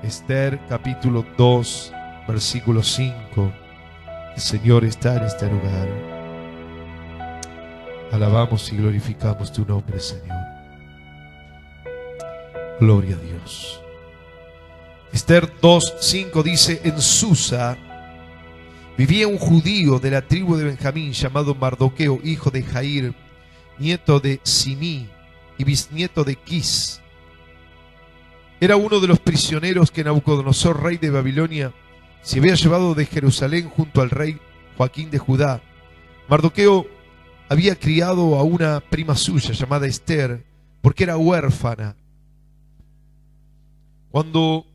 Esther capítulo 2, versículo 5. El Señor está en este lugar. Alabamos y glorificamos tu nombre, Señor. Gloria a Dios. Esther 2:5 dice: en Susa vivía un judío de la tribu de Benjamín llamado Mardoqueo, hijo de Jair, nieto de Simí y bisnieto de Quis. Era uno de los prisioneros que Nabucodonosor, rey de Babilonia, se había llevado de Jerusalén junto al rey Joaquín de Judá. Mardoqueo había criado a una prima suya llamada Esther, porque era huérfana. Cuando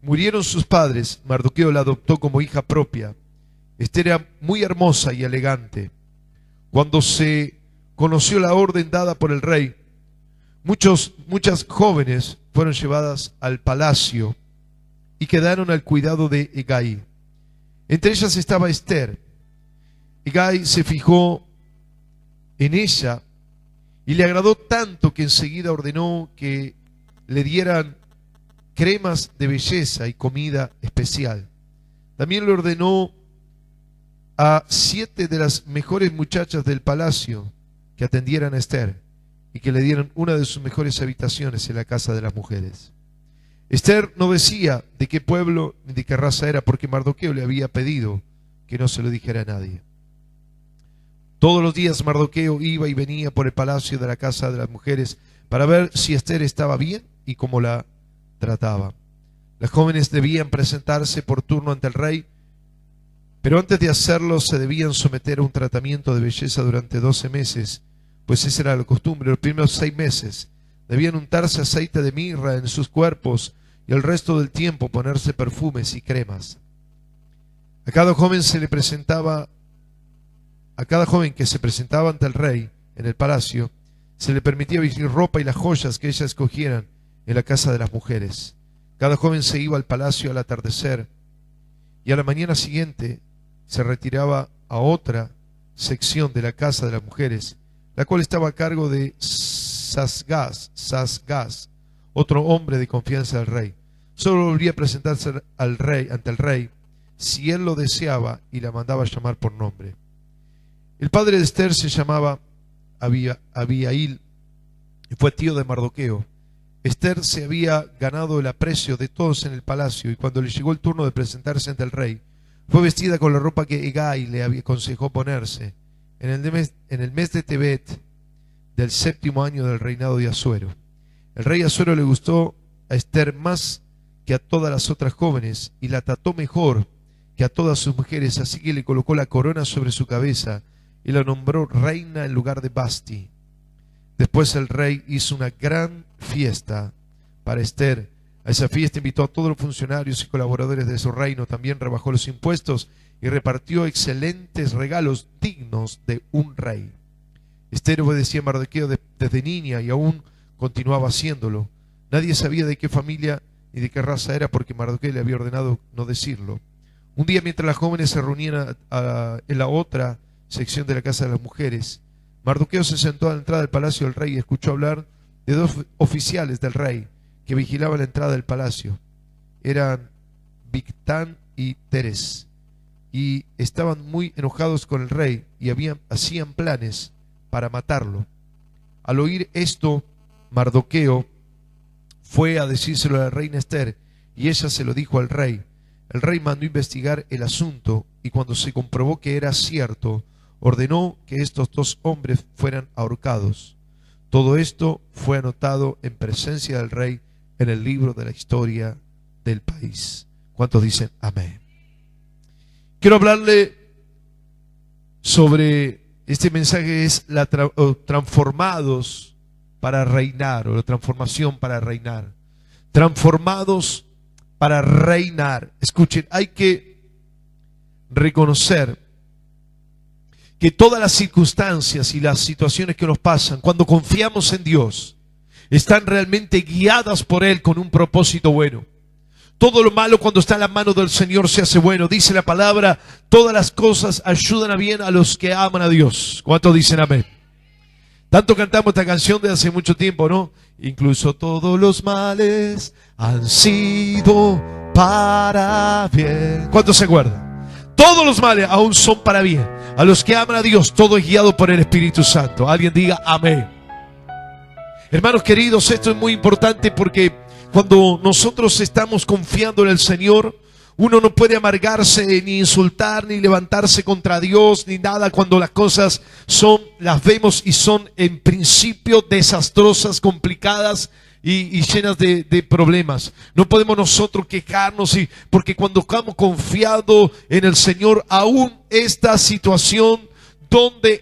murieron sus padres, Mardoqueo la adoptó como hija propia. Esther era muy hermosa y elegante. Cuando se conoció la orden dada por el rey, muchas jóvenes fueron llevadas al palacio y quedaron al cuidado de Hegai. Entre ellas estaba Esther. Hegai se fijó en ella y le agradó tanto que enseguida ordenó que le dieran cremas de belleza y comida especial. También le ordenó a 7 de las mejores muchachas del palacio que atendieran a Esther y que le dieran una de sus mejores habitaciones en la casa de las mujeres. Esther no decía de qué pueblo ni de qué raza era, porque Mardoqueo le había pedido que no se lo dijera a nadie. Todos los días Mardoqueo iba y venía por el palacio de la casa de las mujeres para ver si Esther estaba bien y cómo la trataba. Las jóvenes debían presentarse por turno ante el rey, pero antes de hacerlo se debían someter a un tratamiento de belleza durante 12 meses, pues esa era la costumbre. Los primeros 6 meses debían untarse aceite de mirra en sus cuerpos y el resto del tiempo ponerse perfumes y cremas. A cada joven que se presentaba ante el rey en el palacio, se le permitía vestir ropa y las joyas que ellas escogieran en la casa de las mujeres. Cada joven se iba al palacio al atardecer y a la mañana siguiente se retiraba a otra sección de la casa de las mujeres, la cual estaba a cargo de Sasgaz, otro hombre de confianza del rey. Solo volvía a presentarse ante el rey si él lo deseaba y la mandaba llamar por nombre. El padre de Esther se llamaba Abihail y fue tío de Mardoqueo. Esther se había ganado el aprecio de todos en el palacio, y cuando le llegó el turno de presentarse ante el rey, fue vestida con la ropa que Hegai le aconsejó ponerse en el mes de Tebet del 7º año del reinado de Asuero. El rey Asuero le gustó a Esther más que a todas las otras jóvenes y la trató mejor que a todas sus mujeres, así que le colocó la corona sobre su cabeza y la nombró reina en lugar de Basti. Después el rey hizo una gran fiesta para Esther. A esa fiesta invitó a todos los funcionarios y colaboradores de su reino. También rebajó los impuestos y repartió excelentes regalos dignos de un rey. Esther obedecía a Mardoqueo desde niña y aún continuaba haciéndolo. Nadie sabía de qué familia ni de qué raza era, porque Mardoqueo le había ordenado no decirlo. Un día, mientras las jóvenes se reunían en la otra sección de la casa de las mujeres, Mardoqueo se sentó a la entrada del palacio del rey y escuchó hablar de 2 oficiales del rey que vigilaban la entrada del palacio. Eran Bigtán y Teres, y estaban muy enojados con el rey y hacían planes para matarlo. Al oír esto, Mardoqueo fue a decírselo a la reina Esther, y ella se lo dijo al rey. El rey mandó investigar el asunto, y cuando se comprobó que era cierto, ordenó que estos 2 hombres fueran ahorcados. Todo esto fue anotado en presencia del rey en el libro de la historia del país. ¿Cuántos dicen amén? Quiero hablarle sobre este mensaje, es transformados para reinar, o la transformación para reinar. Transformados para reinar. Escuchen, hay que reconocer que todas las circunstancias y las situaciones que nos pasan, cuando confiamos en Dios, están realmente guiadas por Él con un propósito bueno. Todo lo malo, cuando está en la mano del Señor, se hace bueno. Dice la palabra: todas las cosas ayudan a bien a los que aman a Dios. ¿Cuántos dicen amén? Tanto cantamos esta canción de hace mucho tiempo, ¿no? Incluso todos los males han sido para bien. ¿Cuántos se acuerdan? Todos los males aún son para bien. A los que aman a Dios, todo es guiado por el Espíritu Santo. Alguien diga amén. Hermanos queridos, esto es muy importante porque cuando nosotros estamos confiando en el Señor, uno no puede amargarse, ni insultar, ni levantarse contra Dios, ni nada cuando las cosas las vemos y son en principio desastrosas, complicadas y llenas de problemas. No podemos nosotros quejarnos, porque cuando estamos confiados en el Señor, aún esta situación donde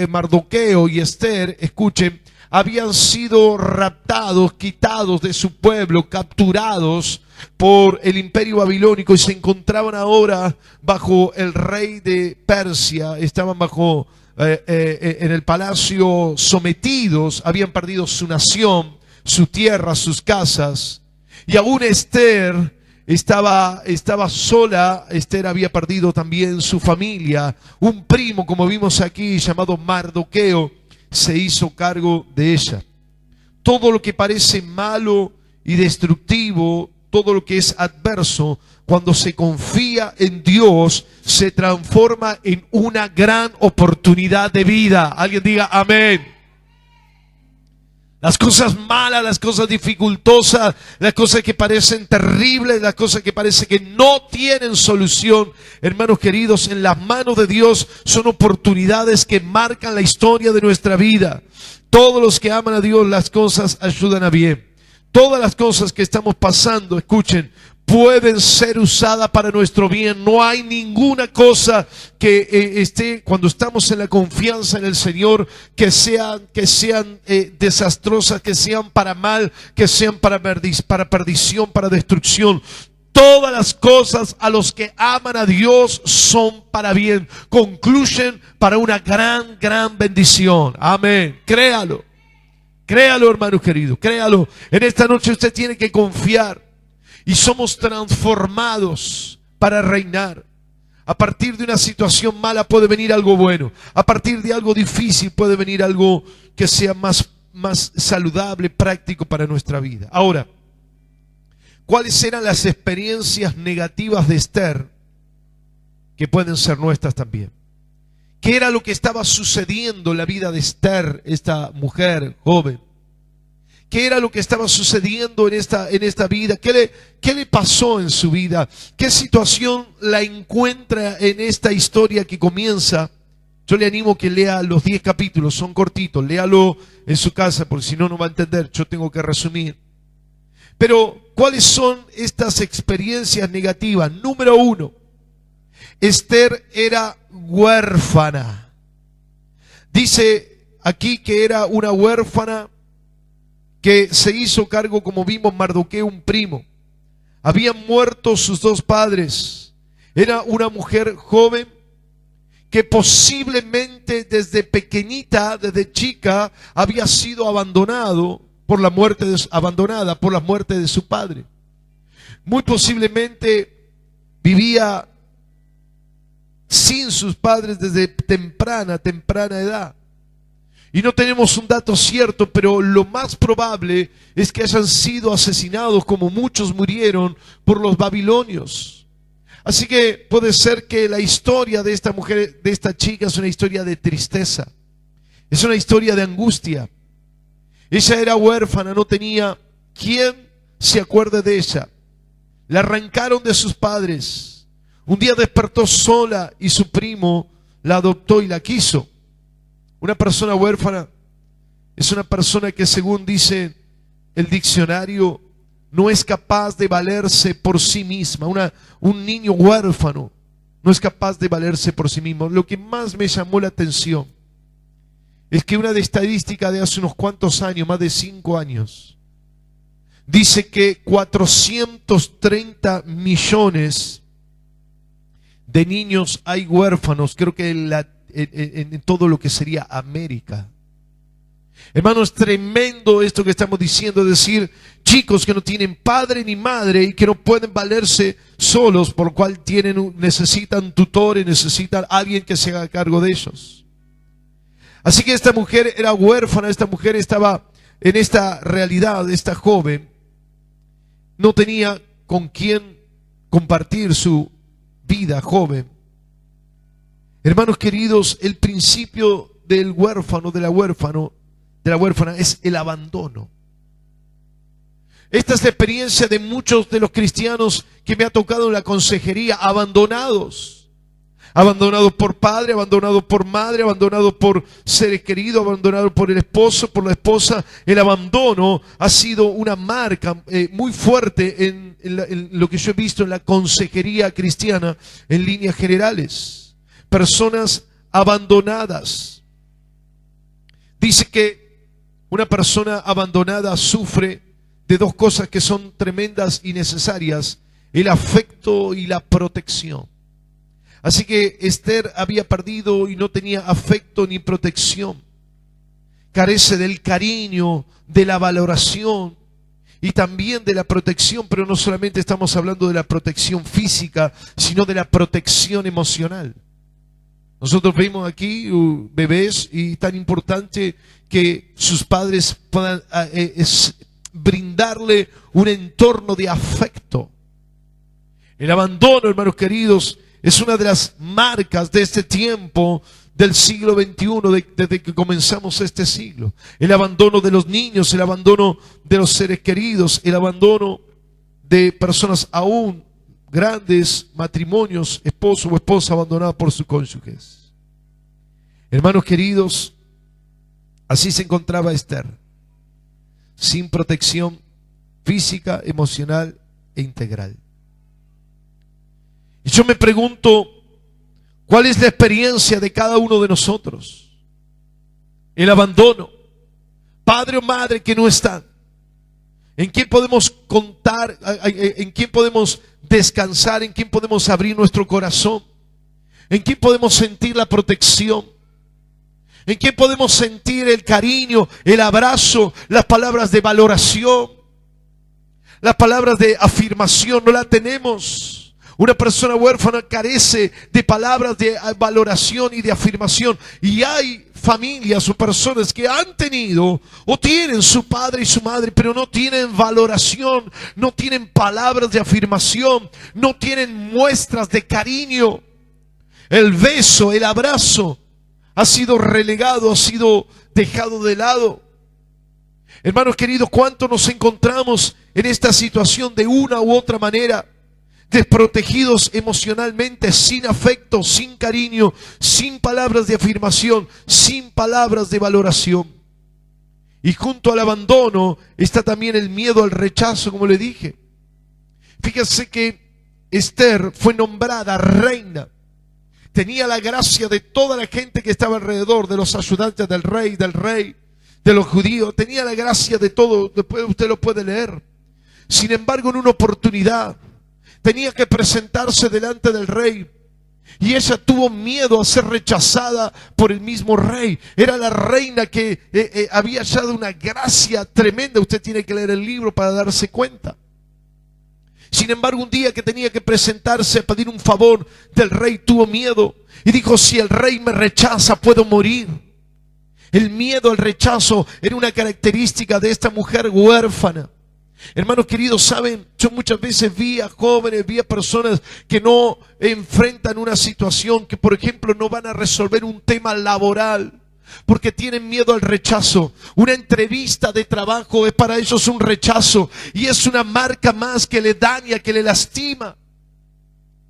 Mardoqueo y Esther, escuchen, habían sido raptados, quitados de su pueblo, capturados por el imperio babilónico y se encontraban ahora bajo el rey de Persia, estaban bajo en el palacio sometidos, habían perdido su nación, su tierra, sus casas, y aún Esther estaba sola. Esther había perdido también su familia. Un primo, como vimos aquí, llamado Mardoqueo, se hizo cargo de ella. Todo lo que parece malo y destructivo, todo lo que es adverso, cuando se confía en Dios, se transforma en una gran oportunidad de vida. Alguien diga amén. Las cosas malas, las cosas dificultosas, las cosas que parecen terribles, las cosas que parecen que no tienen solución, hermanos queridos, en las manos de Dios son oportunidades que marcan la historia de nuestra vida. Todos los que aman a Dios, las cosas ayudan a bien. Todas las cosas que estamos pasando, escuchen, pueden ser usadas para nuestro bien. No hay ninguna cosa que esté, cuando estamos en la confianza en el Señor, que sean desastrosas, que sean para mal, que sean para perdición, para destrucción. Todas las cosas a los que aman a Dios son para bien, concluyen para una gran, gran bendición. Amén. Créalo. Créalo, hermano querido, créalo. En esta noche usted tiene que confiar. Y somos transformados para reinar. A partir de una situación mala puede venir algo bueno. A partir de algo difícil puede venir algo que sea más saludable, práctico para nuestra vida. Ahora, ¿cuáles eran las experiencias negativas de Esther que pueden ser nuestras también? ¿Qué era lo que estaba sucediendo en la vida de Esther, esta mujer joven? ¿Qué era lo que estaba sucediendo en esta vida? ¿Qué le pasó en su vida? ¿Qué situación la encuentra en esta historia que comienza? Yo le animo que lea los 10 capítulos, son cortitos, léalo en su casa, porque si no, no va a entender, yo tengo que resumir. Pero, ¿cuáles son estas experiencias negativas? Número 1, Esther era huérfana. Dice aquí que era una huérfana que se hizo cargo, como vimos, Mardoqueo, un primo. Habían muerto sus dos padres. Era una mujer joven que posiblemente desde pequeñita, desde chica, había sido abandonada por la muerte de su padre. Muy posiblemente vivía sin sus padres desde temprana edad. Y no tenemos un dato cierto, pero lo más probable es que hayan sido asesinados, como muchos murieron por los babilonios. Así que puede ser que la historia de esta mujer, de esta chica, es una historia de tristeza. Es una historia de angustia. Ella era huérfana, no tenía quien se acuerde de ella. La arrancaron de sus padres. Un día despertó sola y su primo la adoptó y la quiso. Una persona huérfana es una persona que, según dice el diccionario, no es capaz de valerse por sí misma. Un niño huérfano no es capaz de valerse por sí mismo. Lo que más me llamó la atención es que una estadística de hace unos cuantos años, más de 5 años, dice que 430 millones de niños hay huérfanos, creo que en todo lo que sería América. Hermanos, es tremendo esto que estamos diciendo, es decir, chicos que no tienen padre ni madre y que no pueden valerse solos, por lo cual necesitan tutores, necesitan alguien que se haga cargo de ellos. Así que esta mujer era huérfana, esta mujer estaba en esta realidad, esta joven no tenía con quién compartir su vida joven. Hermanos queridos, el principio del huérfano, de la huérfana es el abandono. Esta es la experiencia de muchos de los cristianos que me ha tocado en la consejería, abandonados. Abandonados por padre, abandonados por madre, abandonados por seres queridos, abandonados por el esposo, por la esposa. El abandono ha sido una marca muy fuerte en lo que yo he visto en la consejería cristiana en líneas generales. Personas abandonadas. Dice que una persona abandonada sufre de dos cosas que son tremendas y necesarias: el afecto y la protección. Así que Esther había perdido y no tenía afecto ni protección. Carece del cariño, de la valoración y también de la protección, pero no solamente estamos hablando de la protección física, sino de la protección emocional. Nosotros vemos aquí bebés y tan importante que sus padres puedan brindarle un entorno de afecto. El abandono, hermanos queridos, es una de las marcas de este tiempo del siglo XXI, desde que comenzamos este siglo. El abandono de los niños, el abandono de los seres queridos, el abandono de personas aún grandes, matrimonios, esposo o esposa abandonados por sus cónyuges. Hermanos queridos, así se encontraba Esther, sin protección física, emocional e integral. Y yo me pregunto, ¿cuál es la experiencia de cada uno de nosotros? El abandono, padre o madre que no están. ¿En quién podemos contar? ¿En quién podemos descansar? ¿En quién podemos abrir nuestro corazón? ¿En quién podemos sentir la protección? ¿En quién podemos sentir el cariño, el abrazo, las palabras de valoración, las palabras de afirmación? No la tenemos. Una persona huérfana carece de palabras de valoración y de afirmación. Y hay familias o personas que han tenido o tienen su padre y su madre, pero no tienen valoración, no tienen palabras de afirmación, no tienen muestras de cariño. El beso, el abrazo ha sido relegado, ha sido dejado de lado. Hermanos queridos, ¿cuánto nos encontramos en esta situación de una u otra manera? Desprotegidos emocionalmente, sin afecto, sin cariño, sin palabras de afirmación, sin palabras de valoración. Y junto al abandono está también el miedo al rechazo, como le dije. Fíjense que Esther fue nombrada reina. Tenía la gracia de toda la gente que estaba alrededor, de los ayudantes del rey, de los judíos. Tenía la gracia de todo, después usted lo puede leer. Sin embargo, en una oportunidad tenía que presentarse delante del rey y ella tuvo miedo a ser rechazada por el mismo rey. Era la reina que había hallado una gracia tremenda. Usted tiene que leer el libro para darse cuenta. Sin embargo, un día que tenía que presentarse a pedir un favor del rey, tuvo miedo y dijo: si el rey me rechaza, puedo morir. El miedo al rechazo era una característica de esta mujer huérfana. Hermanos queridos, saben, yo muchas veces vi a jóvenes, vi a personas que no enfrentan una situación, que por ejemplo no van a resolver un tema laboral porque tienen miedo al rechazo. Una entrevista de trabajo es para ellos un rechazo y es una marca más que le daña, que le lastima.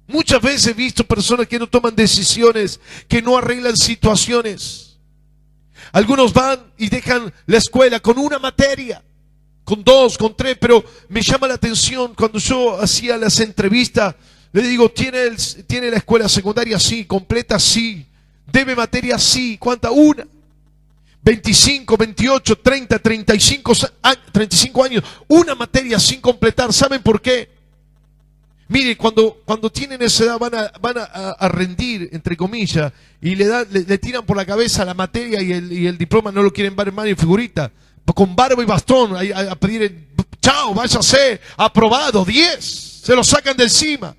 Muchas veces he visto personas que no toman decisiones, que no arreglan situaciones. Algunos van y dejan la escuela con una materia, con dos, con tres, pero me llama la atención cuando yo hacía las entrevistas. Le digo: ¿tiene la escuela secundaria? Sí. ¿Completa? Sí. ¿Debe materia? Sí. ¿Cuánta? Una. 25, 28, 30, 35 años, una materia sin completar. ¿Saben por qué? Mire, cuando tienen esa edad van a rendir, entre comillas, y le tiran por la cabeza la materia y el diploma no lo quieren ver en mano y figurita. Con barba y bastón a pedir: chao, váyase, aprobado, 10. Se lo sacan de encima.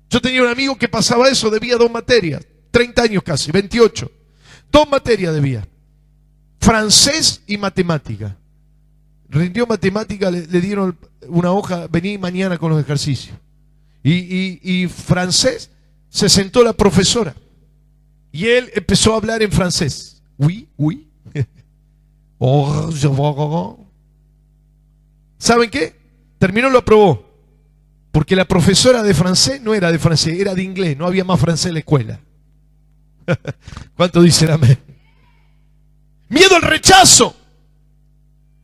Yo tenía un amigo que pasaba eso, debía 2 materias, 30 años casi, 28. 2 materias debía: francés y matemática. Rindió matemática, le dieron una hoja, vení mañana con los ejercicios. Y francés, se sentó la profesora y él empezó a hablar en francés. Oui, oui. ¿Saben qué? Terminó, lo aprobó. Porque la profesora de francés no era de francés, era de inglés. No había más francés en la escuela. ¿Cuánto dicen amén? Miedo al rechazo.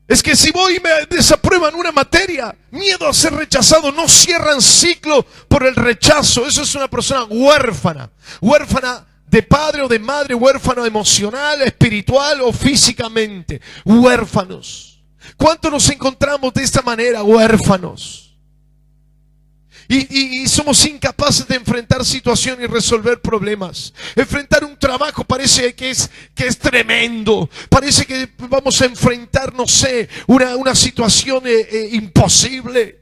Es que si voy y me desaprueban una materia, miedo a ser rechazado, no cierran ciclo por el rechazo. Eso es una persona huérfana. Huérfana de padre o de madre, huérfano emocional, espiritual o físicamente. Huérfanos. ¿Cuánto nos encontramos de esta manera, huérfanos? Y somos incapaces de enfrentar situaciones y resolver problemas. Enfrentar un trabajo parece que es tremendo. Parece que vamos a enfrentar, no sé, una situación imposible.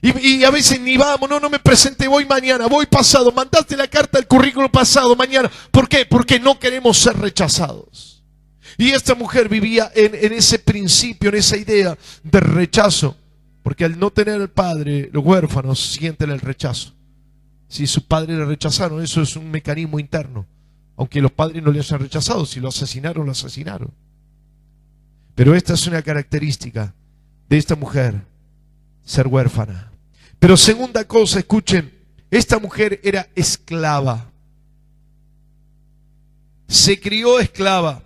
Y a veces ni vamos, no me presenté, voy mañana, voy pasado. Mandaste la carta del currículo pasado, mañana. ¿Por qué? Porque no queremos ser rechazados. Y esta mujer vivía en ese principio, en esa idea de rechazo. Porque al no tener al padre, los huérfanos sienten el rechazo. Si sus padres le rechazaron, eso es un mecanismo interno. Aunque los padres no le hayan rechazado, si lo asesinaron, lo asesinaron. Pero esta es una característica de esta mujer, ser huérfana. Pero segunda cosa, escuchen, esta mujer era esclava. Se crió esclava.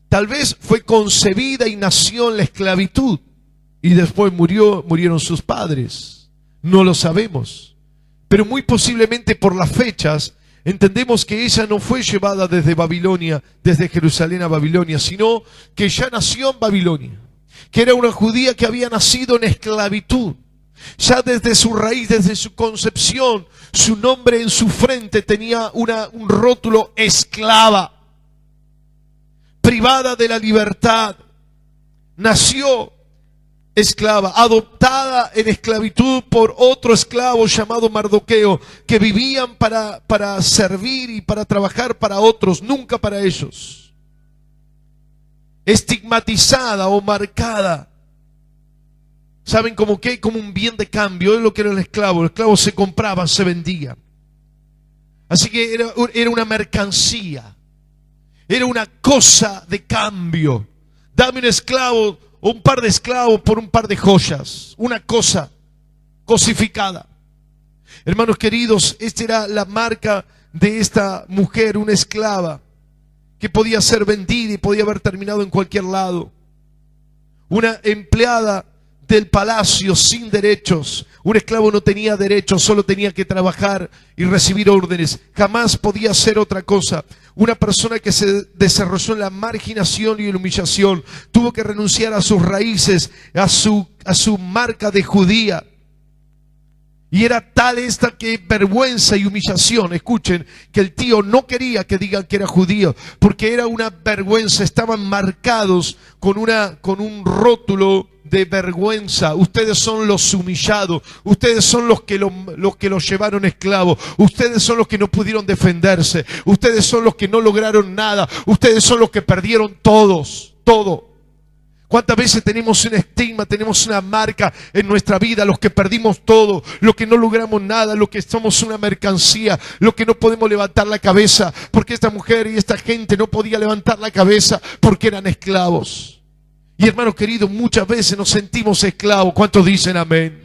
Tal vez fue concebida y nació en la esclavitud. Y después murieron sus padres. No lo sabemos. Pero muy posiblemente por las fechas entendemos que ella no fue llevada desde Babilonia, desde Jerusalén a Babilonia, sino que ya nació en Babilonia. Que era una judía que había nacido en esclavitud. Ya desde su raíz, desde su concepción, su nombre en su frente tenía un rótulo: esclava. Privada de la libertad. Nació esclava, adoptada en esclavitud por otro esclavo llamado Mardoqueo, que vivían para servir y para trabajar para otros, nunca para ellos. Estigmatizada o marcada. ¿Saben cómo qué? Como un bien de cambio. Es lo que era el esclavo. El esclavo se compraba, se vendía. Así que era una mercancía. Era una cosa de cambio. Dame un esclavo o un par de esclavos por un par de joyas. Una cosa cosificada. Hermanos queridos, esta era la marca de esta mujer, una esclava, que podía ser vendida y podía haber terminado en cualquier lado. Una empleada del palacio sin derechos. Un esclavo no tenía derechos, solo tenía que trabajar y recibir órdenes. Jamás podía hacer otra cosa. Una persona que se desarrolló en la marginación y la humillación, tuvo que renunciar a sus raíces, a su marca de judía. Y era tal esta que vergüenza y humillación, escuchen, que el tío no quería que digan que era judío, porque era una vergüenza. Estaban marcados con un rótulo de vergüenza. Ustedes son los humillados, ustedes son los que los llevaron esclavos, ustedes son los que no pudieron defenderse, ustedes son los que no lograron nada, ustedes son los que perdieron todo. ¿Cuántas veces tenemos un estigma, tenemos una marca en nuestra vida, los que perdimos todo, los que no logramos nada, los que somos una mercancía, los que no podemos levantar la cabeza? Porque esta mujer y esta gente no podía levantar la cabeza porque eran esclavos. Y hermanos queridos, muchas veces nos sentimos esclavos. ¿Cuántos dicen amén?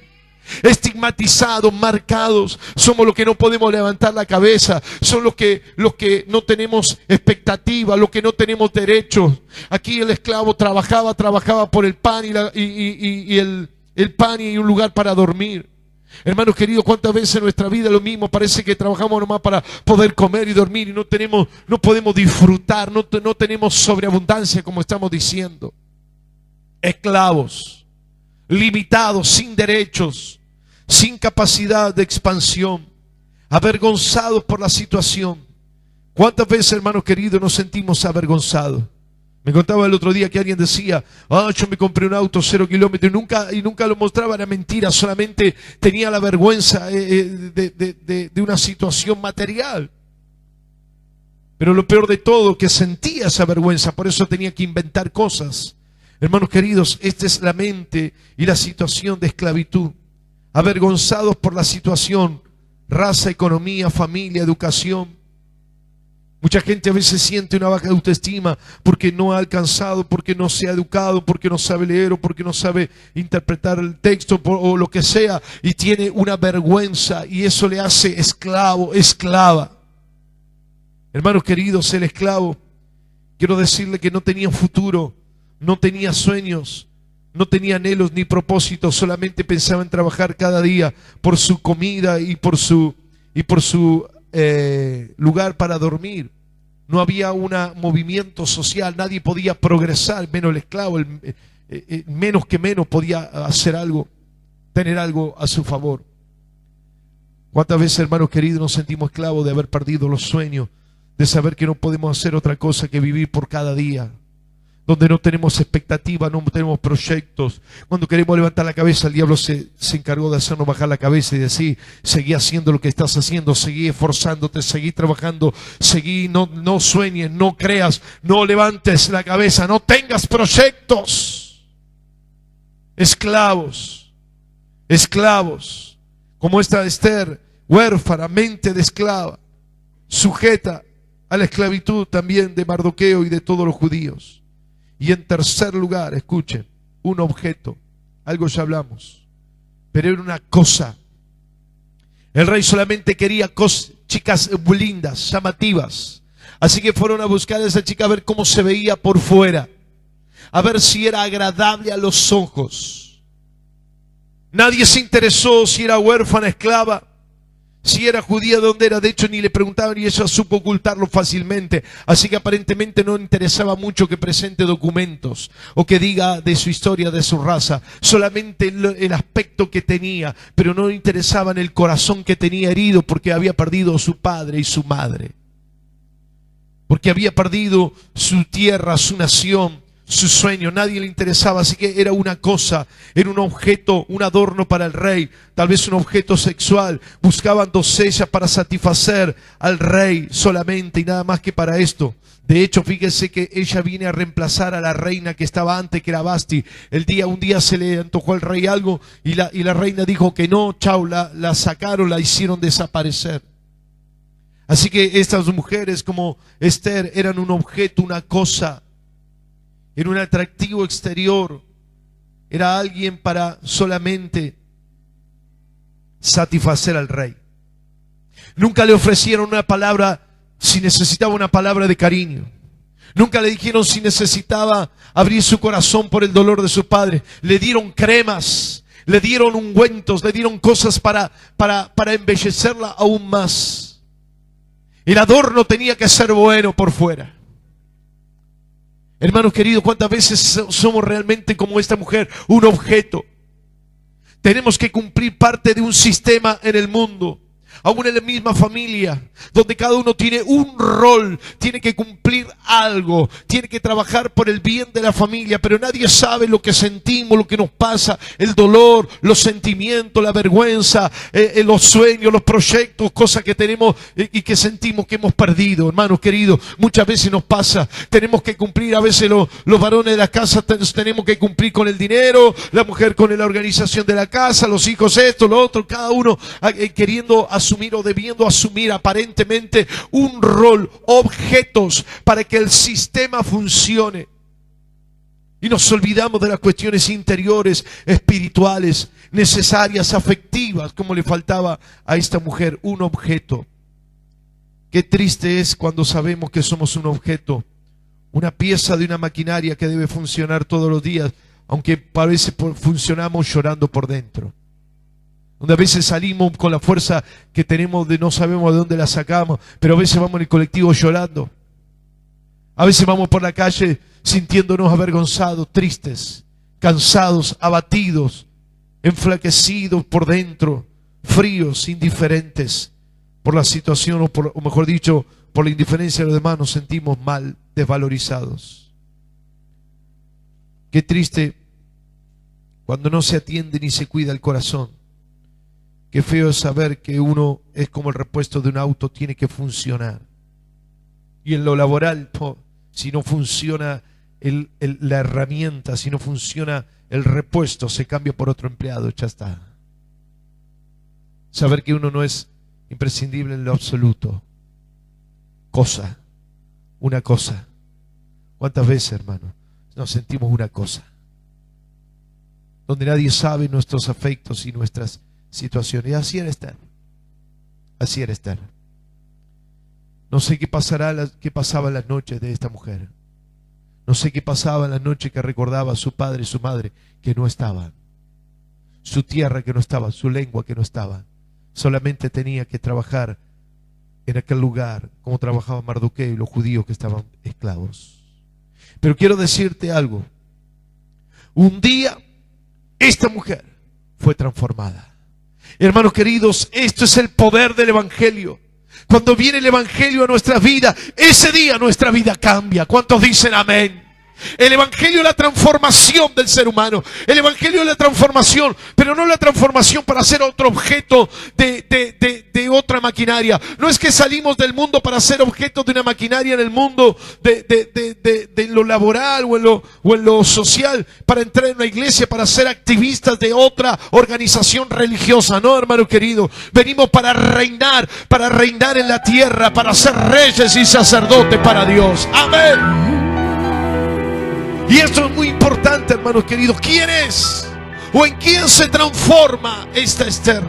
Estigmatizados, marcados. Somos los que no podemos levantar la cabeza. Son los que no tenemos expectativa, los que no tenemos derechos. Aquí el esclavo trabajaba por el pan y el pan y un lugar para dormir. Hermanos queridos, ¿cuántas veces en nuestra vida lo mismo? Parece que trabajamos nomás para poder comer y dormir y no podemos disfrutar, no tenemos sobreabundancia, como estamos diciendo. Esclavos, limitados, sin derechos, sin capacidad de expansión, avergonzados por la situación. ¿Cuántas veces, hermanos queridos, nos sentimos avergonzados? Me contaba el otro día que alguien decía: yo me compré un auto 0 kilómetros y nunca lo mostraba. Era mentira, solamente tenía la vergüenza de una situación material. Pero lo peor de todo, que sentía esa vergüenza, por eso tenía que inventar cosas. Hermanos queridos, esta es la mente y la situación de esclavitud. Avergonzados por la situación, raza, economía, familia, educación. Mucha gente a veces siente una baja autoestima porque no ha alcanzado, porque no se ha educado, porque no sabe leer o porque no sabe interpretar el texto o lo que sea, y tiene una vergüenza y eso le hace esclavo, esclava. Hermanos queridos, el esclavo, quiero decirle que no tenía futuro, no tenía sueños, no tenía anhelos ni propósitos, solamente pensaba en trabajar cada día por su comida y por su lugar para dormir. No había un movimiento social, nadie podía progresar, menos el esclavo, menos que menos podía hacer algo, tener algo a su favor. ¿Cuántas veces, hermanos queridos, nos sentimos esclavos de haber perdido los sueños, de saber que no podemos hacer otra cosa que vivir por cada día? Donde no tenemos expectativas, no tenemos proyectos. Cuando queremos levantar la cabeza, el diablo se encargó de hacernos bajar la cabeza y decir: seguí haciendo lo que estás haciendo, seguí esforzándote, seguí trabajando, seguí, no sueñes, no creas, no levantes la cabeza, no tengas proyectos. Esclavos, esclavos, como esta Esther, huérfana, mente de esclava, sujeta a la esclavitud también de Mardoqueo y de todos los judíos. Y en tercer lugar, escuchen, un objeto. Algo ya hablamos, pero era una cosa. El rey solamente quería chicas lindas, llamativas. Así que fueron a buscar a esa chica a ver cómo se veía por fuera, a ver si era agradable a los ojos. Nadie se interesó si era huérfana, esclava, si era judía, de dónde era. De hecho, ni le preguntaban y ella supo ocultarlo fácilmente. Así que aparentemente no interesaba mucho que presente documentos o que diga de su historia, de su raza. Solamente el aspecto que tenía, pero no le interesaba en el corazón que tenía herido porque había perdido a su padre y su madre. Porque había perdido su tierra, su nación, su sueño. Nadie le interesaba, así que era una cosa, era un objeto, un adorno para el rey, tal vez un objeto sexual. Buscaban doncellas para satisfacer al rey solamente y nada más que para esto. De hecho, fíjense que ella viene a reemplazar a la reina que estaba antes, que era Basti. Un día se le antojó al rey algo y la reina dijo que no, chau, la sacaron, la hicieron desaparecer. Así que estas mujeres como Esther eran un objeto, una cosa. Era un atractivo exterior. Era alguien para solamente satisfacer al rey. Nunca le ofrecieron una palabra si necesitaba una palabra de cariño. Nunca le dijeron si necesitaba abrir su corazón por el dolor de su padre. Le dieron cremas, le dieron ungüentos, le dieron cosas para embellecerla aún más. El adorno tenía que ser bueno por fuera. Hermanos queridos, ¿cuántas veces somos realmente como esta mujer? Un objeto. Tenemos que cumplir parte de un sistema en el mundo, aún en la misma familia, donde cada uno tiene un rol, tiene que cumplir algo, tiene que trabajar por el bien de la familia, pero nadie sabe lo que sentimos, lo que nos pasa, el dolor, los sentimientos, la vergüenza, los sueños, los proyectos, cosas que tenemos y que sentimos que hemos perdido. Hermanos queridos, muchas veces nos pasa, tenemos que cumplir, a veces los varones de la casa tenemos que cumplir con el dinero, la mujer con la organización de la casa, los hijos esto, lo otro, cada uno queriendo asumir o debiendo asumir aparentemente un rol, objetos para que el sistema funcione. Y nos olvidamos de las cuestiones interiores, espirituales, necesarias, afectivas, como le faltaba a esta mujer, un objeto. Qué triste es cuando sabemos que somos un objeto, una pieza de una maquinaria que debe funcionar todos los días, aunque parece funcionamos llorando por dentro. Donde a veces salimos con la fuerza que tenemos de no sabemos de dónde la sacamos, pero a veces vamos en el colectivo llorando. A veces vamos por la calle sintiéndonos avergonzados, tristes, cansados, abatidos, enflaquecidos por dentro, fríos, indiferentes por la situación o mejor dicho, por la indiferencia de los demás. Nos sentimos mal, desvalorizados. Qué triste cuando no se atiende ni se cuida el corazón. Qué feo es saber que uno es como el repuesto de un auto, tiene que funcionar. Y en lo laboral, si no funciona la herramienta, si no funciona el repuesto, se cambia por otro empleado, ya está. Saber que uno no es imprescindible en lo absoluto. Una cosa. ¿Cuántas veces, hermano, nos sentimos una cosa? Donde nadie sabe nuestros afectos y nuestras situaciones. Y así era Esther. Así era Esther. No sé qué pasaba en las noches de esta mujer. No sé qué pasaba en las noches que recordaba a su padre y su madre que no estaban. Su tierra que no estaba, su lengua que no estaba. Solamente tenía que trabajar en aquel lugar como trabajaba Mardoqueo y los judíos que estaban esclavos. Pero quiero decirte algo. Un día esta mujer fue transformada. Hermanos queridos, esto es el poder del Evangelio. Cuando viene el Evangelio a nuestras vidas, ese día nuestra vida cambia. ¿Cuántos dicen amén? El Evangelio es la transformación del ser humano. El Evangelio es la transformación, pero no la transformación para ser otro objeto de otra maquinaria. No es que salimos del mundo para ser objeto de una maquinaria en el mundo de lo laboral o en lo social, para entrar en una iglesia, para ser activistas de otra organización religiosa. No, hermano querido, venimos para reinar en la tierra, para ser reyes y sacerdotes para Dios. Amén. Y esto es muy importante, hermanos queridos. ¿Quién es? ¿O en quién se transforma esta Esther?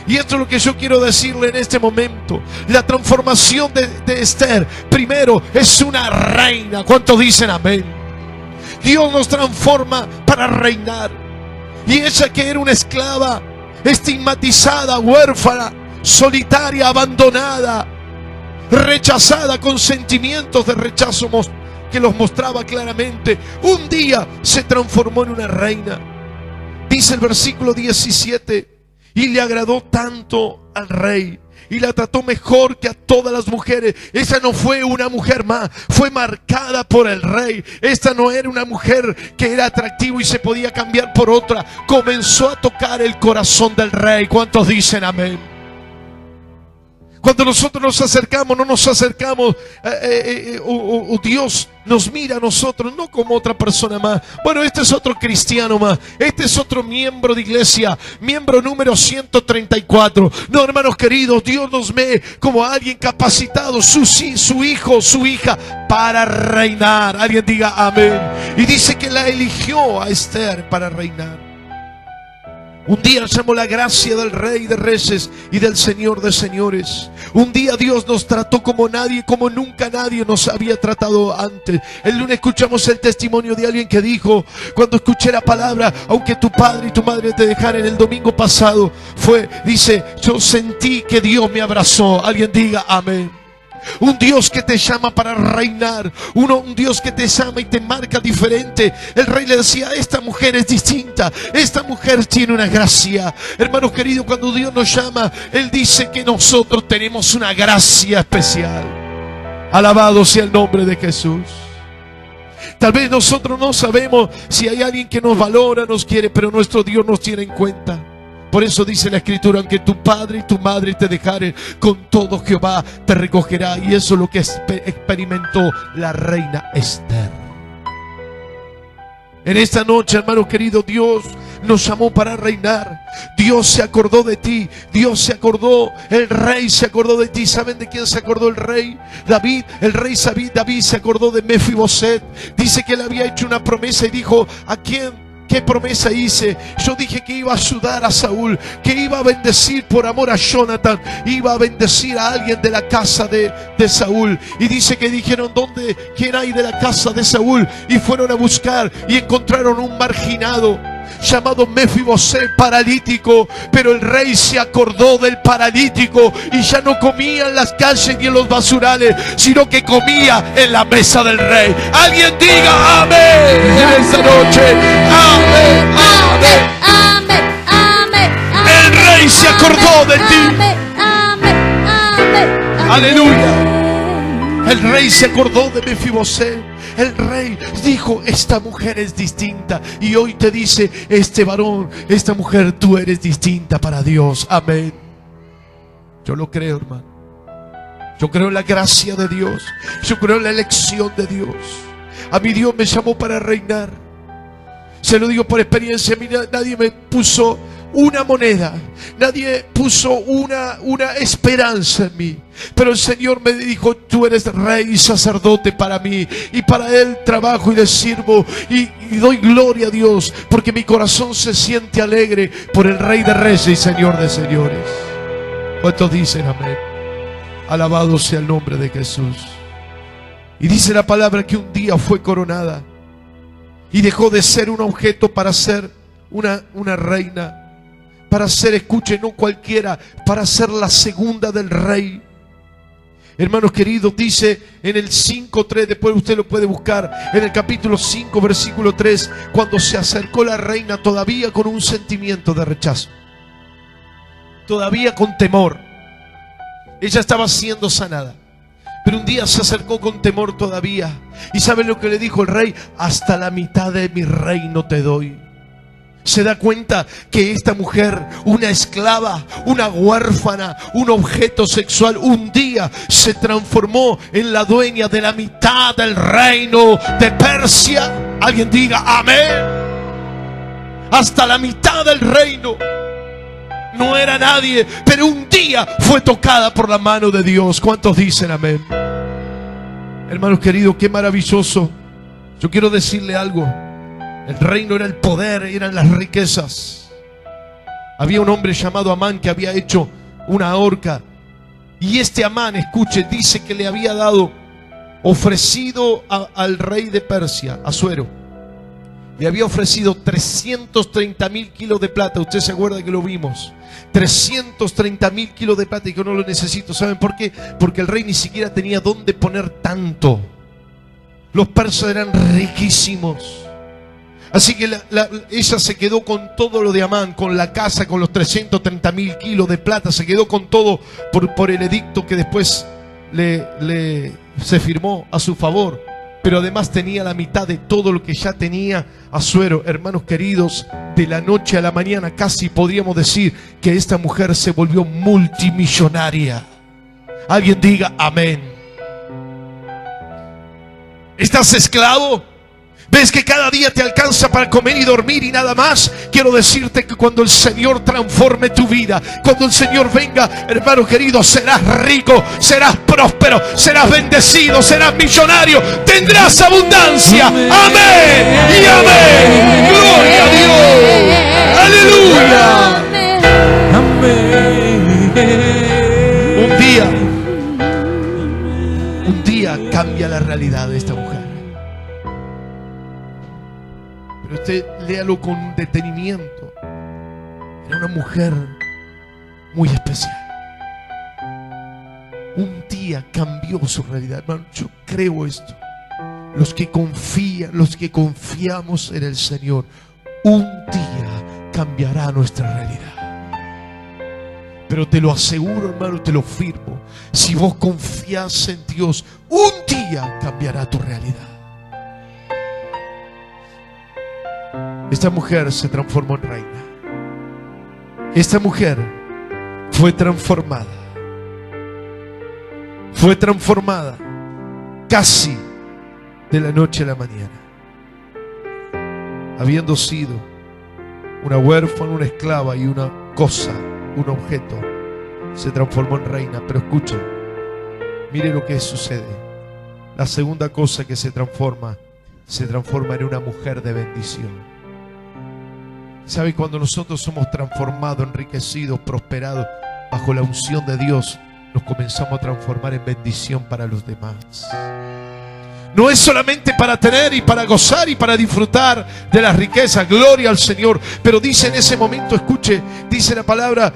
Y esto es lo que yo quiero decirle en este momento. La transformación de Esther, primero, es una reina. ¿Cuántos dicen amén? Dios nos transforma para reinar. Y ella, que era una esclava, estigmatizada, huérfana, solitaria, abandonada, rechazada, con sentimientos de rechazo que los mostraba claramente, un día se transformó en una reina. Dice el versículo 17: y le agradó tanto al rey y la trató mejor que a todas las mujeres. Esa no fue una mujer más, fue marcada por el rey. Esta no era una mujer que era atractiva y se podía cambiar por otra. Comenzó a tocar el corazón del rey. ¿Cuántos dicen amén? Cuando nosotros nos acercamos, no nos acercamos, Dios nos mira a nosotros no como otra persona más. Bueno, este es otro cristiano más, este es otro miembro de iglesia, miembro número 134. No, hermanos queridos, Dios nos ve como alguien capacitado, su hijo, su hija, para reinar. Alguien diga amén. Y dice que la eligió a Esther para reinar. Un día llamó la gracia del Rey de Reyes y del Señor de Señores. Un día Dios nos trató como nunca nadie nos había tratado antes. El lunes escuchamos el testimonio de alguien que dijo: cuando escuché la palabra, aunque tu padre y tu madre te dejaran, el domingo pasado dice, yo sentí que Dios me abrazó. Alguien diga amén. Un Dios que te llama para reinar, un Dios que te llama y te marca diferente. El rey le decía: esta mujer es distinta, esta mujer tiene una gracia. Hermanos queridos, cuando Dios nos llama, Él dice que nosotros tenemos una gracia especial. Alabado sea el nombre de Jesús. Tal vez nosotros no sabemos si hay alguien que nos valora, nos quiere, pero nuestro Dios nos tiene en cuenta. Por eso dice la Escritura: aunque tu padre y tu madre te dejaren, con todo Jehová te recogerá. Y eso es lo que experimentó la reina Esther. En esta noche, hermano querido, Dios nos llamó para reinar. Dios se acordó de ti. Dios se acordó, el rey se acordó de ti. ¿Saben de quién se acordó el rey? David. El rey David se acordó de Mefiboset. Dice que él había hecho una promesa y dijo: ¿a quién? ¿Qué promesa hice? Yo dije que iba a ayudar a Saúl, que iba a bendecir por amor a Jonathan, iba a bendecir a alguien de la casa de Saúl. Y dice que dijeron: ¿quién hay de la casa de Saúl? Y fueron a buscar y encontraron un marginado llamado Mefiboset, paralítico. Pero el rey se acordó del paralítico y ya no comía en las calles ni en los basurales, sino que comía en la mesa del rey. Alguien diga amén en esta noche. Amén, amén, amén, amén, amén. El rey se acordó de ti. Amén, amén, amén. Aleluya. El rey se acordó de Mefiboset. El rey dijo: esta mujer es distinta. Y hoy te dice este varón, esta mujer, tú eres distinta para Dios. Amén. Yo lo creo, hermano. Yo creo en la gracia de Dios. Yo creo en la elección de Dios. A mí Dios me llamó para reinar. Se lo digo por experiencia. Mira, nadie me puso una moneda, nadie puso una esperanza en mí, pero el Señor me dijo: tú eres rey y sacerdote para mí, y para Él trabajo y le sirvo, y doy gloria a Dios, porque mi corazón se siente alegre por el Rey de Reyes y Señor de Señores. ¿Cuántos dicen amén? Alabado sea el nombre de Jesús. Y dice la palabra que un día fue coronada y dejó de ser un objeto para ser una reina, para ser, escuche, no cualquiera, para ser la segunda del rey. Hermanos queridos, dice en el 5:3, después usted lo puede buscar, en el capítulo 5, versículo 3, cuando se acercó la reina todavía con un sentimiento de rechazo, todavía con temor. Ella estaba siendo sanada, pero un día se acercó con temor todavía. ¿Y saben lo que le dijo el rey? Hasta la mitad de mi reino te doy. Se da cuenta que esta mujer, una esclava, una huérfana, un objeto sexual, un día se transformó en la dueña de la mitad del reino de Persia. Alguien diga amén. Hasta la mitad del reino. No era nadie, pero un día fue tocada por la mano de Dios. ¿Cuántos dicen amén? Hermanos queridos, qué maravilloso. Yo quiero decirle algo. El reino era el poder, eran las riquezas. Había un hombre llamado Amán que había hecho una horca. Y este Amán, escuche, dice que le había ofrecido al rey de Persia, Asuero. Le había ofrecido 330.000 kilos de plata. Usted se acuerda que lo vimos. 330.000 kilos de plata, y que no lo necesito. ¿Saben por qué? Porque el rey ni siquiera tenía dónde poner tanto. Los persas eran riquísimos. Así que ella se quedó con todo lo de Amán, con la casa, con los 330.000 kilos de plata. Se quedó con todo por el edicto que después se firmó a su favor. Pero además tenía la mitad de todo lo que ya tenía Asuero. Hermanos queridos, de la noche a la mañana casi podríamos decir que esta mujer se volvió multimillonaria. Alguien diga amén. ¿Estás esclavo? ¿Ves que cada día te alcanza para comer y dormir y nada más? Quiero decirte que cuando el Señor transforme tu vida, cuando el Señor venga, hermano querido, serás rico, serás próspero, serás bendecido, serás millonario, tendrás abundancia. Amén y amén. Gloria a Dios. Aleluya. Un día cambia la realidad de esta mujer. Pero usted léalo con detenimiento. Era una mujer muy especial. Un día cambió su realidad. Hermano, yo creo esto. Los que confían, los que confiamos en el Señor, un día cambiará nuestra realidad. Pero te lo aseguro, hermano, te lo firmo. Si vos confías en Dios, un día cambiará tu realidad. Esta mujer se transformó en reina. Esta mujer fue transformada. Fue transformada casi de la noche a la mañana. Habiendo sido una huérfana, una esclava y una cosa, un objeto, se transformó en reina. Pero escuchen, mire lo que sucede. La segunda cosa que se transforma en una mujer de bendición. ¿Sabe? Cuando nosotros somos transformados, enriquecidos, prosperados bajo la unción de Dios, nos comenzamos a transformar en bendición para los demás. No es solamente para tener y para gozar y para disfrutar de las riquezas, gloria al Señor. Pero dice en ese momento, escuche, dice la palabra,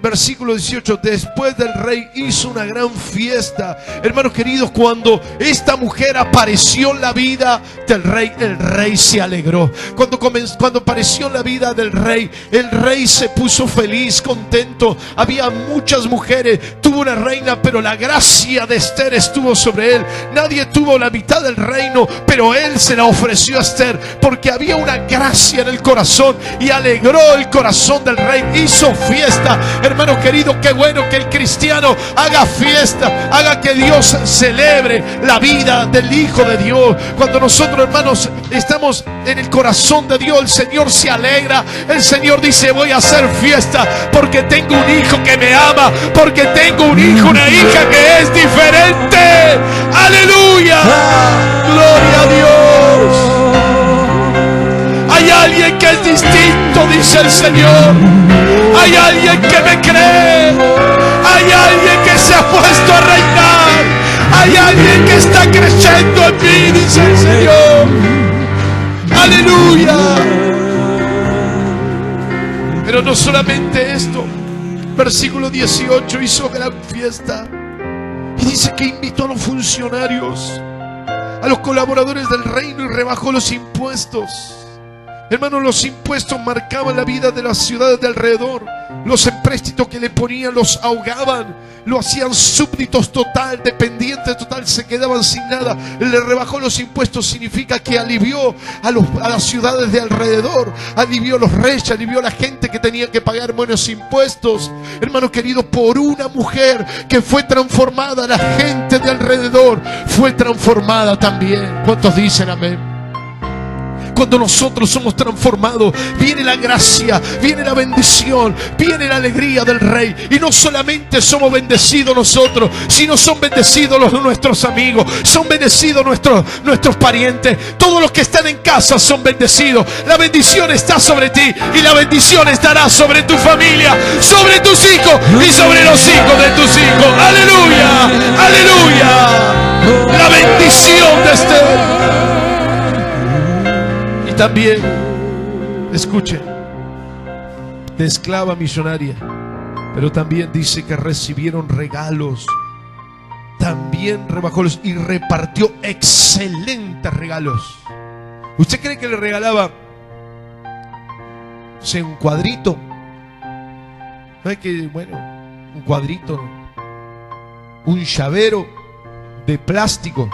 versículo 18, después del rey hizo una gran fiesta. Hermanos queridos, cuando esta mujer apareció en la vida del rey, el rey se alegró. Cuando apareció en la vida del rey, el rey se puso feliz, contento. Había muchas mujeres, tuvo una reina, pero la gracia de Esther estuvo sobre él. Nadie tuvo la mitad del reino, pero él se la ofreció a Esther porque había una gracia en el corazón y alegró el corazón del rey. Hizo fiesta. Hermano querido, qué bueno que el cristiano haga fiesta, haga que Dios celebre la vida del Hijo de Dios. Cuando nosotros, hermanos, estamos en el corazón de Dios, el Señor se alegra. El Señor dice: voy a hacer fiesta porque tengo un hijo que me ama, porque tengo un hijo, una hija que es diferente. Aleluya, gloria a Dios. Hay alguien que es distinto, dice el Señor. Hay alguien que me cree. Hay alguien que se ha puesto a reinar. Hay alguien que está creciendo en mí, dice el Señor. Aleluya. Pero no solamente esto. Versículo 18: hizo gran fiesta. Y dice que invitó a los funcionarios, a los colaboradores del reino, y rebajó los impuestos. Hermanos, los impuestos marcaban la vida de las ciudades de alrededor. Los empréstitos que le ponían los ahogaban, lo hacían súbditos total, dependientes total, se quedaban sin nada. Le rebajó los impuestos significa que alivió a las ciudades de alrededor, alivió a los reyes, alivió a la gente que tenía que pagar buenos impuestos. Hermano querido, por una mujer que fue transformada, la gente de alrededor fue transformada también. ¿Cuántos dicen amén? Cuando nosotros somos transformados, viene la gracia, viene la bendición, viene la alegría del Rey. Y no solamente somos bendecidos nosotros, sino son bendecidos nuestros amigos, son bendecidos nuestros parientes. Todos los que están en casa son bendecidos. La bendición está sobre ti y la bendición estará sobre tu familia, sobre tus hijos y sobre los hijos de tus hijos. Aleluya, aleluya. La bendición de Esther. También, escuchen, de esclava millonaria, pero también dice que recibieron regalos. También rebajó los y repartió excelentes regalos. ¿Usted cree que le regalaba, no sé, un cuadrito? No es que, bueno, un cuadrito, un llavero de plástico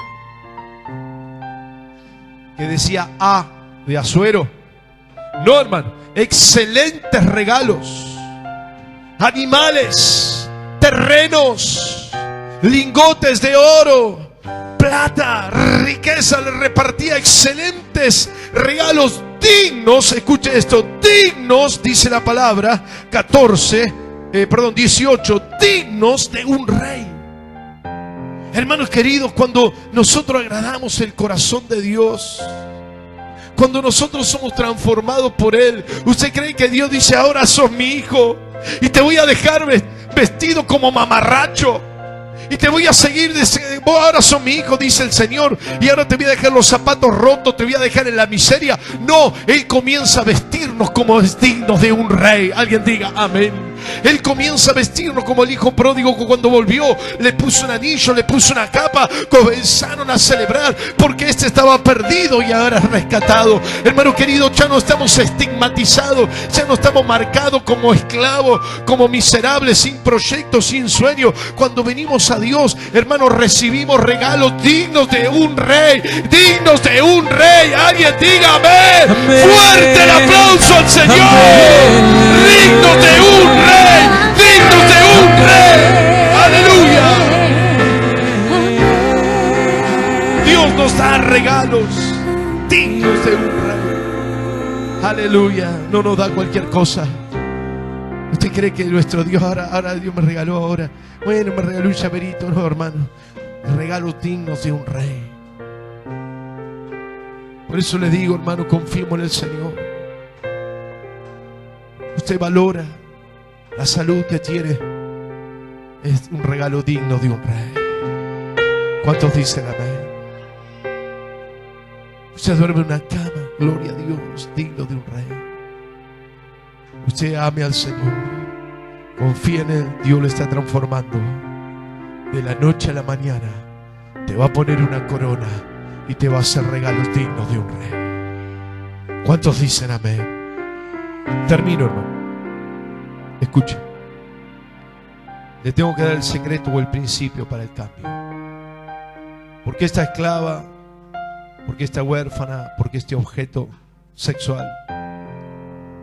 que decía A de Asuero. No, hermano, excelentes regalos, animales, terrenos, lingotes de oro, plata, riqueza. Le repartía excelentes regalos dignos. Escuche esto, dignos, dice la palabra 18, dignos de un rey. Hermanos queridos, cuando nosotros agradamos el corazón de Dios, cuando nosotros somos transformados por Él, ¿usted cree que Dios dice: ahora sos mi hijo y te voy a dejar vestido como mamarracho y te voy a seguir? Vos ahora sos mi hijo, dice el Señor, y ahora te voy a dejar los zapatos rotos, te voy a dejar en la miseria. No, Él comienza a vestirnos como dignos de un rey. Alguien diga amén. Él comienza a vestirnos como el hijo pródigo, que cuando volvió le puso un anillo, le puso una capa. Comenzaron a celebrar porque este estaba perdido y ahora es rescatado. Hermano querido, ya no estamos estigmatizados, ya no estamos marcados como esclavos, como miserables, sin proyecto, sin sueño. Cuando venimos a Dios, hermanos, recibimos regalos dignos de un rey, dignos de un rey. Alguien diga amén. Fuerte el aplauso al Señor. Dignos de un rey, dignos de un rey. Aleluya. Dios nos da regalos dignos de un rey. Aleluya. No nos da cualquier cosa. ¿Usted cree que nuestro Dios ahora Dios me regaló ahora? Bueno, me regaló un llaverito. No, hermano, regalos dignos de un rey. Por eso le digo, hermano, confiemos en el Señor. Usted valora la salud que tiene, es un regalo digno de un rey. ¿Cuántos dicen amén? Usted duerme en una cama, gloria a Dios, digno de un rey. Usted ame al Señor, confíe en Él, Dios lo está transformando. De la noche a la mañana te va a poner una corona y te va a hacer regalos dignos de un rey. ¿Cuántos dicen amén? Termino, hermano. Escuche, le tengo que dar el secreto o el principio para el cambio. Porque esta esclava porque esta huérfana, porque este objeto sexual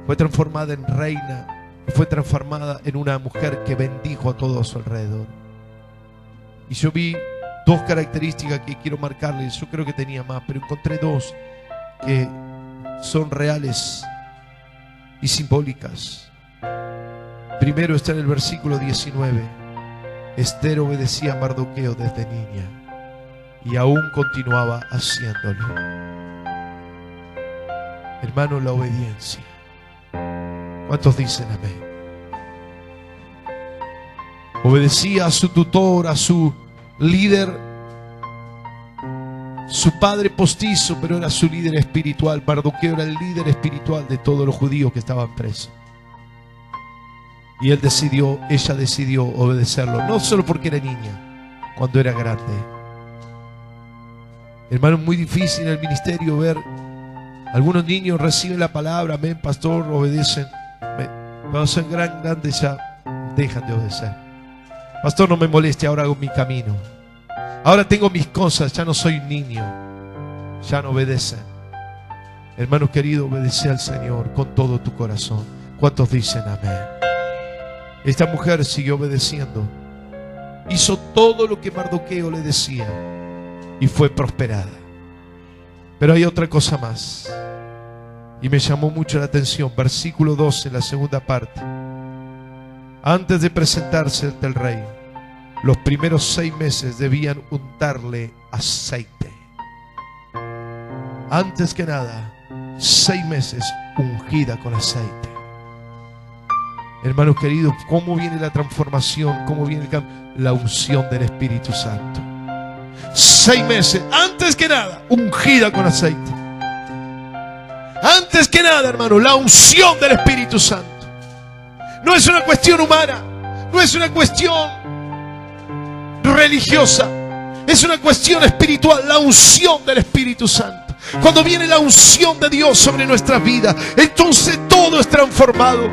fue transformada en reina, fue transformada en una mujer que bendijo a todo a su alrededor. Y yo vi dos características que quiero marcarles. Yo creo que tenía más, pero encontré dos que son reales y simbólicas. Primero está en el versículo 19. Esther obedecía a Mardoqueo desde niña y aún continuaba haciéndolo. Hermano, la obediencia. ¿Cuántos dicen amén? Obedecía a su tutor, a su líder, su padre postizo, pero era su líder espiritual. Mardoqueo era el líder espiritual de todos los judíos que estaban presos. Y ella decidió obedecerlo, no solo porque era niña, cuando era grande. Hermano, es muy difícil en el ministerio ver algunos niños reciben la palabra, amén, pastor, obedecen. Cuando son grandes ya dejan de obedecer. Pastor, no me moleste, ahora hago mi camino. Ahora tengo mis cosas, ya no soy un niño. Ya no obedecen. Hermano querido, obedece al Señor con todo tu corazón. ¿Cuántos dicen amén? Esta mujer siguió obedeciendo. Hizo todo lo que Mardoqueo le decía y fue prosperada. Pero hay otra cosa más, y me llamó mucho la atención. Versículo 12, la segunda parte. Antes de presentarse ante el rey, los primeros 6 meses debían untarle aceite. Antes que nada, 6 meses ungida con aceite. Hermanos queridos, ¿cómo viene la transformación? ¿Cómo viene el cambio? La unción del Espíritu Santo. 6 meses, antes que nada, ungida con aceite. Antes que nada, hermano, la unción del Espíritu Santo. No es una cuestión humana, no es una cuestión religiosa, es una cuestión espiritual, la unción del Espíritu Santo. Cuando viene la unción de Dios sobre nuestras vidas, entonces todo es transformado.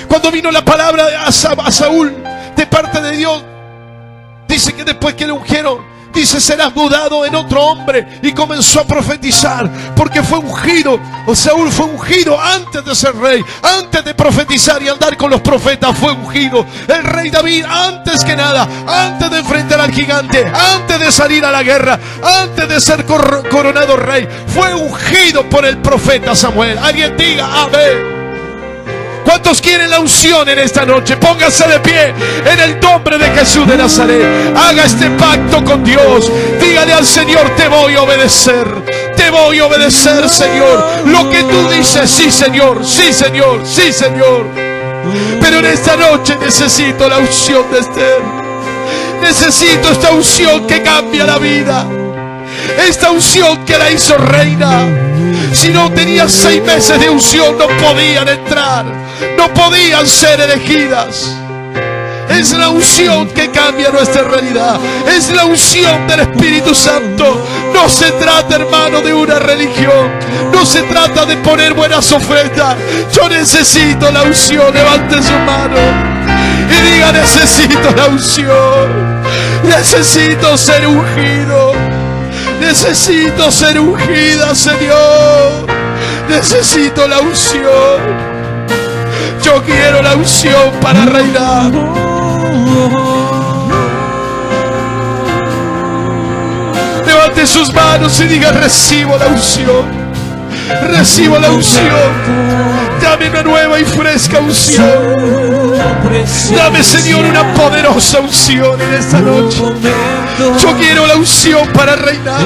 Cuando vino la palabra a Saúl de parte de Dios, dice que después que le ungieron, dice, serás mudado en otro hombre. Y comenzó a profetizar, porque fue ungido. Saúl fue ungido antes de ser rey, antes de profetizar y andar con los profetas, fue ungido. El rey David, antes que nada, antes de enfrentar al gigante, antes de salir a la guerra, antes de ser coronado rey, fue ungido por el profeta Samuel. Alguien diga amén. ¿Cuántos quieren la unción en esta noche? Póngase de pie en el nombre de Jesús de Nazaret. Haga este pacto con Dios. Dígale al Señor, te voy a obedecer. Te voy a obedecer, Señor. Lo que tú dices, sí, Señor. Sí, Señor. Sí, Señor. Pero en esta noche necesito la unción de Esther. Necesito esta unción que cambia la vida. Esta unción que la hizo reina. Si no tenían 6 meses de unción, no podían entrar, no podían ser elegidas. Es la unción que cambia nuestra realidad. Es la unción del Espíritu Santo. No se trata, hermano, de una religión. No se trata de poner buenas ofrendas. Yo necesito la unción. Levante su mano y diga, necesito la unción. Necesito ser ungido. Necesito ser ungida, Señor. Necesito la unción. Yo quiero la unción para reinar. Levante sus manos y diga, recibo la unción. Recibo la unción. Dame una nueva y fresca unción. Dame, Señor, una poderosa unción en esta noche. Yo quiero la unción para reinar.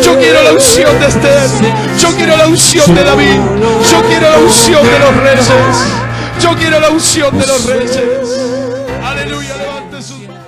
Yo quiero la unción de Esther. Yo quiero la unción de David. Yo quiero la unción de los reyes. Yo quiero la unción de los reyes. Aleluya, levante sus manos.